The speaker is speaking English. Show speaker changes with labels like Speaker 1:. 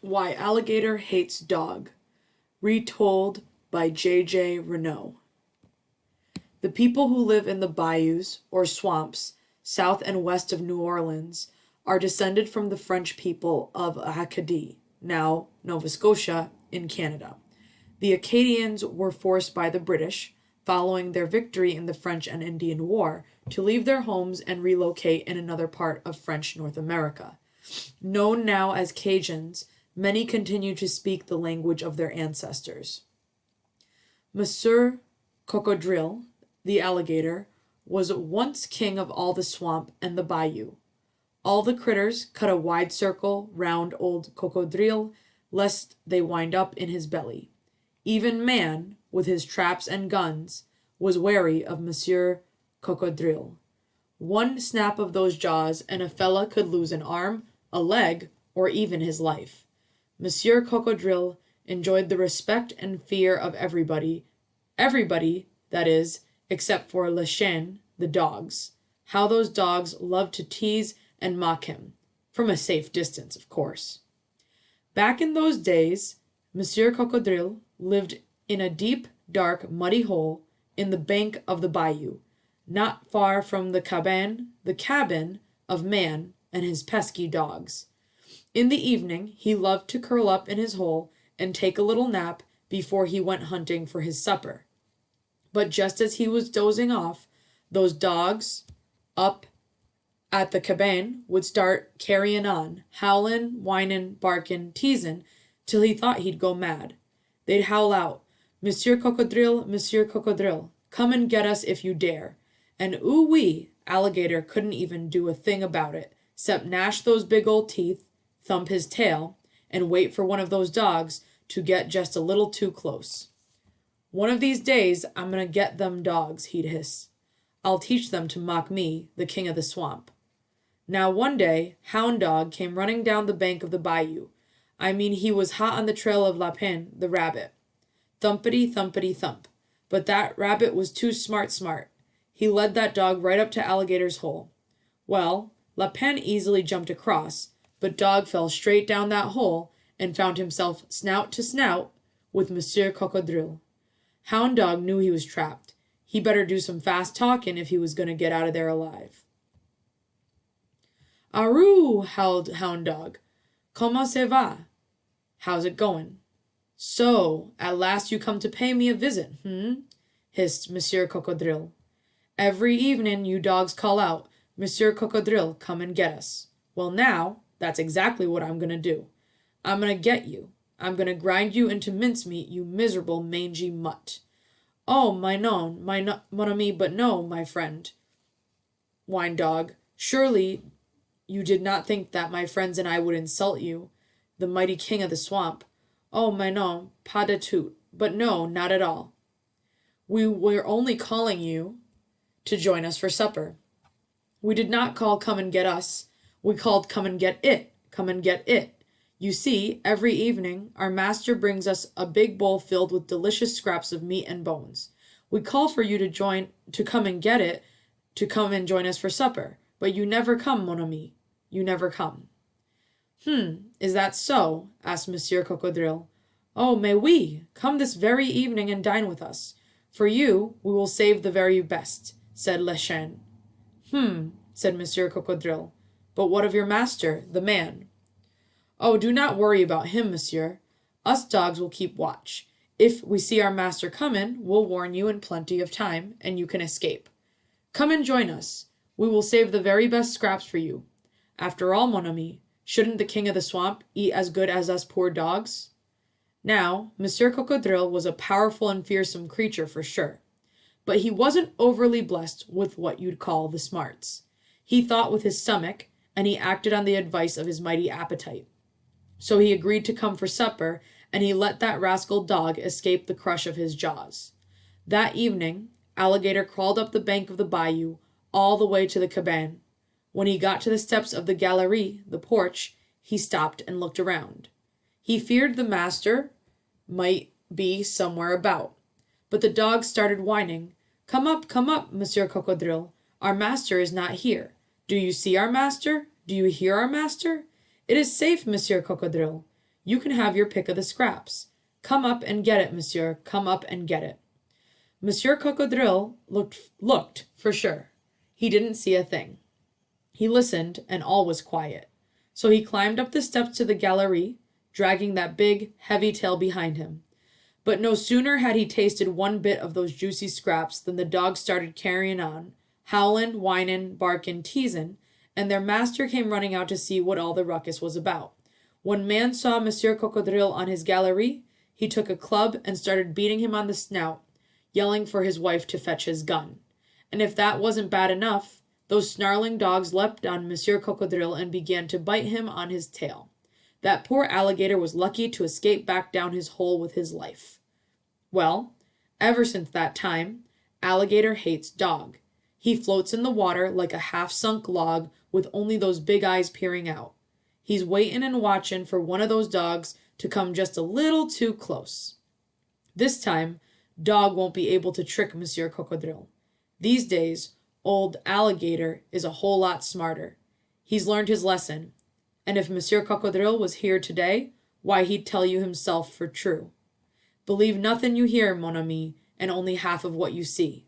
Speaker 1: Why Alligator Hates Dog, retold by J.J. Renaud. The people who live in the bayous, or swamps, south and west of New Orleans, are descended from the French people of Acadie, now Nova Scotia, in Canada. The Acadians were forced by the British, following their victory in the French and Indian War, to leave their homes and relocate in another part of French North America. Known now as Cajuns, many continue to speak the language of their ancestors. Monsieur Cocodril, the alligator, was once king of all the swamp and the bayou. All the critters cut a wide circle round old Cocodril, lest they wind up in his belly. Even man, with his traps and guns, was wary of Monsieur Cocodril. One snap of those jaws and a fella could lose an arm, a leg, or even his life. Monsieur Cocodril enjoyed the respect and fear of everybody, that is, except for Le Chien, the dogs. How those dogs loved to tease and mock him, from a safe distance, of course. Back in those days, Monsieur Cocodril lived in a deep, dark, muddy hole in the bank of the bayou, not far from the cabin of man and his pesky dogs. In the evening, he loved to curl up in his hole and take a little nap before he went hunting for his supper. But just as he was dozing off, those dogs up at the cabin would start carrying on, howlin', whinin', barkin', teasin', till he thought he'd go mad. They'd howl out, Monsieur Cocodril, come and get us if you dare. And ooh-wee, Alligator couldn't even do a thing about it, 'cept gnash those big old teeth, thump his tail, and wait for one of those dogs to get just a little too close. One of these days, I'm gonna get them dogs, he'd hiss. I'll teach them to mock me, the king of the swamp. Now one day, Hound Dog came running down the bank of the bayou. I mean, he was hot on the trail of Lapin, the rabbit. Thumpity, thumpity, thump. But that rabbit was too smart. He led that dog right up to Alligator's hole. Well, Lapin easily jumped across, but Dog fell straight down that hole and found himself snout to snout with Monsieur Cocodril. Hound Dog knew he was trapped. He better do some fast talking if he was going to get out of there alive. Arroo, howled Hound Dog. Comment ça va? How's it going? So, at last you come to pay me a visit, hissed Monsieur Cocodril. Every evening you dogs call out, Monsieur Cocodril, come and get us. Well now, that's exactly what I'm going to do. I'm going to get you. I'm going to grind you into mincemeat, you miserable mangy mutt. Oh, mon ami, but no, my friend, whined Dog. Surely you did not think that my friends and I would insult you, the mighty king of the swamp. Oh, non, pas du tout. But no, not at all. We were only calling you to join us for supper. We did not call come and get us. We called come and get it. Come and get it. You see, every evening, our master brings us a big bowl filled with delicious scraps of meat and bones. We call for you to come and get it, to come and join us for supper. But you never come, mon ami. You never come. Is that so? Asked Monsieur Cocodril. Oh, mais oui, come this very evening and dine with us. For you, we will save the very best, said Le Chien. Said Monsieur Cocodril. But what of your master, the man? Oh, do not worry about him, monsieur. Us dogs will keep watch. If we see our master comin', we'll warn you in plenty of time, and you can escape. Come and join us. We will save the very best scraps for you. After all, mon ami, shouldn't the king of the swamp eat as good as us poor dogs? Now, Monsieur Cocodril was a powerful and fearsome creature for sure. But he wasn't overly blessed with what you'd call the smarts. He thought with his stomach, and he acted on the advice of his mighty appetite. So he agreed to come for supper, and he let that rascal Dog escape the crush of his jaws. That evening, Alligator crawled up the bank of the bayou, all the way to the cabin. When he got to the steps of the galerie, the porch, he stopped and looked around. He feared the master might be somewhere about. But the dog started whining. Come up, Monsieur Cocodril. Our master is not here. Do you see our master? Do you hear our master? It is safe, Monsieur Cocodril. You can have your pick of the scraps. Come up and get it, monsieur. Come up and get it. Monsieur Cocodril looked for sure. He didn't see a thing. He listened, and all was quiet. So he climbed up the steps to the galerie, dragging that big, heavy tail behind him. But no sooner had he tasted one bit of those juicy scraps than the dogs started carrying on, howlin', whinin', barkin', teasin', and their master came running out to see what all the ruckus was about. When man saw Monsieur Cocodril on his galerie, he took a club and started beating him on the snout, yelling for his wife to fetch his gun. And if that wasn't bad enough, those snarling dogs leapt on Monsieur Cocodril and began to bite him on his tail. That poor alligator was lucky to escape back down his hole with his life. Well, ever since that time, Alligator hates Dog. He floats in the water like a half-sunk log with only those big eyes peering out. He's waitin' and watchin' for one of those dogs to come just a little too close. This time, Dog won't be able to trick Monsieur Cocodril. These days, old Alligator is a whole lot smarter. He's learned his lesson, and if Monsieur Cocodril was here today, why, he'd tell you himself for true. Believe nothing you hear, mon ami, and only half of what you see.